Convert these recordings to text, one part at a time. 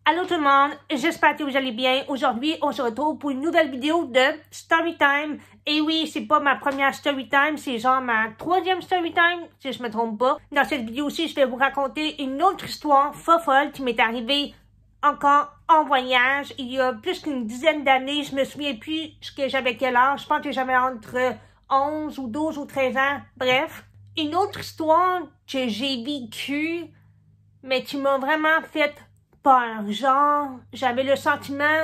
Allô tout le monde, j'espère que vous allez bien. Aujourd'hui, on se retrouve pour une nouvelle vidéo de Storytime. Et oui, c'est pas ma première Storytime, c'est genre ma troisième Storytime, si je me trompe pas. Dans cette vidéo-ci, je vais vous raconter une autre histoire folle qui m'est arrivée encore en voyage. Il y a plus qu'une dizaine d'années, je me souviens plus que j'avais quel âge. Je pense que j'avais entre 11 ou 12 ou 13 ans. Bref, une autre histoire que j'ai vécue, mais qui m'a vraiment fait peur. Genre, j'avais le sentiment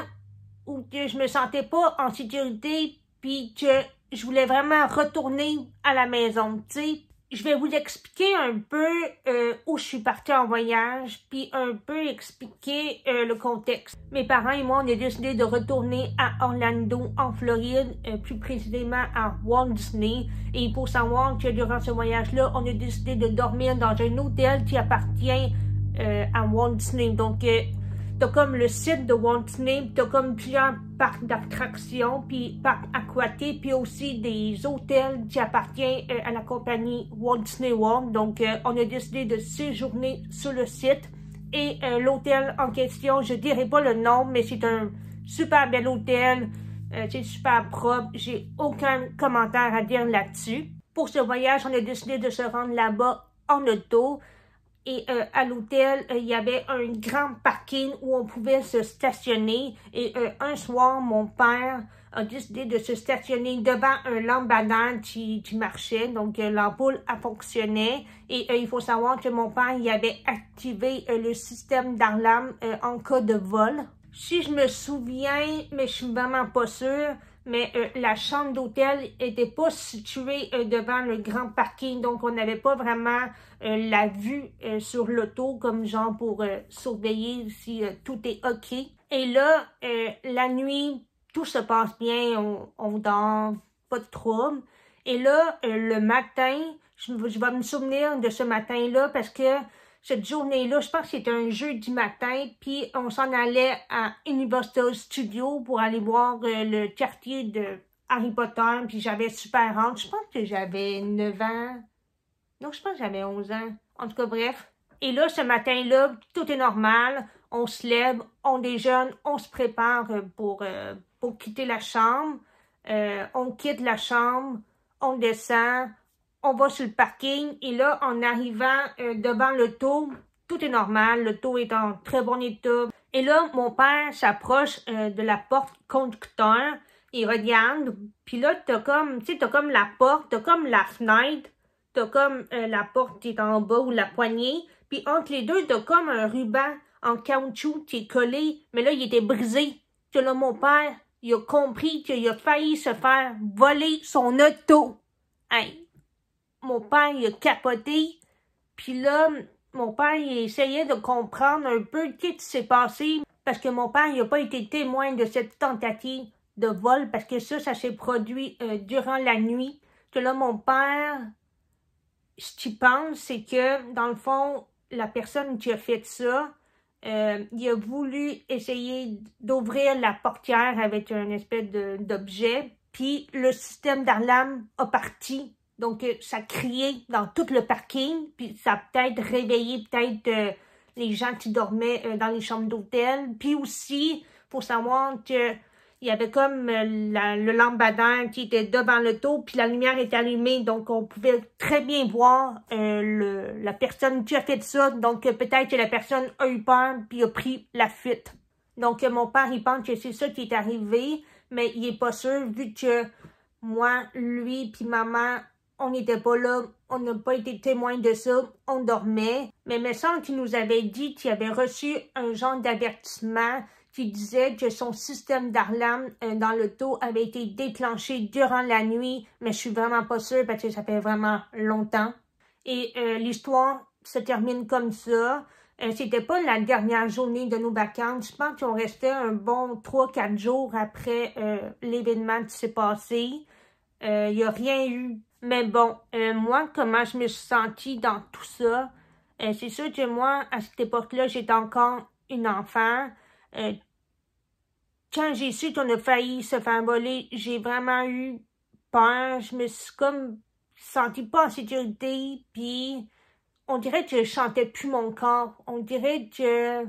où que je me sentais pas en sécurité, puis que je voulais vraiment retourner à la maison, tu sais. Je vais vous expliquer un peu où je suis partie en voyage, puis un peu expliquer le contexte. Mes parents et moi, on a décidé de retourner à Orlando, en Floride, plus précisément à Walt Disney. Et il faut savoir que durant ce voyage-là, on a décidé de dormir dans un hôtel qui appartient à Walt Disney. Donc, t'as comme le site de Walt Disney, t'as comme plusieurs parcs d'attractions, puis parcs aquatiques, puis aussi des hôtels qui appartiennent à la compagnie Walt Disney World. Donc, on a décidé de séjourner sur le site. Et l'hôtel en question, je dirais pas le nom, mais c'est un super bel hôtel. C'est super propre. J'ai aucun commentaire à dire là-dessus. Pour ce voyage, on a décidé de se rendre là-bas en auto. Et à l'hôtel, il y avait un grand parking où on pouvait se stationner. Et un soir, mon père a décidé de se stationner devant un lampadaire qui marchait. Donc, l'ampoule a fonctionné. Et il faut savoir que mon père il avait activé le système d'alarme en cas de vol. Si je me souviens, mais je suis vraiment pas sûre, mais la chambre d'hôtel était pas située devant le grand parking, donc on n'avait pas vraiment la vue sur l'auto comme genre pour surveiller si tout est OK. Et là, la nuit, tout se passe bien, on dort, pas de trouble. Et là, le matin, je vais me souvenir de ce matin-là parce que cette journée-là, je pense que c'était un jeudi matin, puis on s'en allait à Universal Studios pour aller voir le quartier de Harry Potter, puis j'avais super hâte. Je pense que j'avais 9 ans. Non, je pense que j'avais 11 ans. En tout cas, bref. Et là, ce matin-là, tout est normal. On se lève, on déjeune, on se prépare pour quitter la chambre. On quitte la chambre, on descend. On va sur le parking et là, en arrivant devant l'auto, tout est normal. L'auto est en très bon état. Et là, mon père s'approche de la porte conducteur. Il regarde. Puis là, t'as comme, tu sais, t'as comme la porte, t'as comme la fenêtre. T'as comme la porte qui est en bas ou la poignée. Puis entre les deux, t'as comme un ruban en caoutchouc qui est collé. Mais là, il était brisé. Que là, mon père, il a compris qu'il a failli se faire voler son auto. Hey! Mon père, il a capoté. Puis là, mon père, il essayait de comprendre un peu ce qui s'est passé. Parce que mon père, il n'a pas été témoin de cette tentative de vol. Parce que ça s'est produit durant la nuit. Que là, mon père, ce qu'il pense, c'est que, dans le fond, la personne qui a fait ça, il a voulu essayer d'ouvrir la portière avec un espèce d'objet. Puis le système d'alarme a parti. Donc, ça criait dans tout le parking, puis ça a peut-être réveillé les gens qui dormaient dans les chambres d'hôtel. Puis aussi, faut savoir que il y avait comme le lampadaire qui était devant l'auto, puis la lumière était allumée, donc on pouvait très bien voir la personne qui a fait ça. Donc, peut-être que la personne a eu peur, puis a pris la fuite. Donc, mon père, il pense que c'est ça qui est arrivé, mais il est pas sûr, vu que moi, lui, puis maman, on n'était pas là, on n'a pas été témoin de ça, on dormait. Mais il me semble qu'il nous avait dit qu'il avait reçu un genre d'avertissement qui disait que son système d'alarme dans l'auto avait été déclenché durant la nuit, mais je suis vraiment pas sûre parce que ça fait vraiment longtemps. Et l'histoire se termine comme ça. C'était pas la dernière journée de nos vacances. Je pense qu'on restait un bon 3-4 jours après l'événement qui s'est passé. Il n'y a rien eu. Mais bon, moi, comment je me suis sentie dans tout ça? C'est sûr que moi, à cette époque-là, j'étais encore une enfant. Quand j'ai su qu'on a failli se faire voler, j'ai vraiment eu peur. Je me suis comme sentie pas en sécurité. Puis, on dirait que je chantais plus mon corps. On dirait que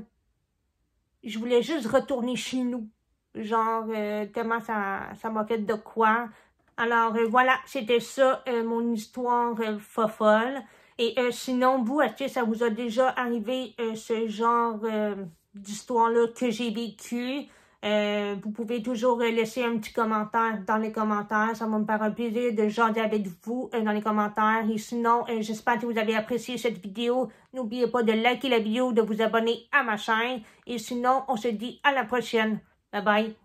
je voulais juste retourner chez nous. Genre, tellement ça m'a fait de quoi. Alors, voilà, c'était ça, mon histoire fofolle. Et sinon, vous, est-ce que ça vous a déjà arrivé ce genre d'histoire-là que j'ai vécu? Vous pouvez toujours laisser un petit commentaire dans les commentaires. Ça va me faire un plaisir de jaser avec vous dans les commentaires. Et sinon, j'espère que vous avez apprécié cette vidéo. N'oubliez pas de liker la vidéo, de vous abonner à ma chaîne. Et sinon, on se dit à la prochaine. Bye bye.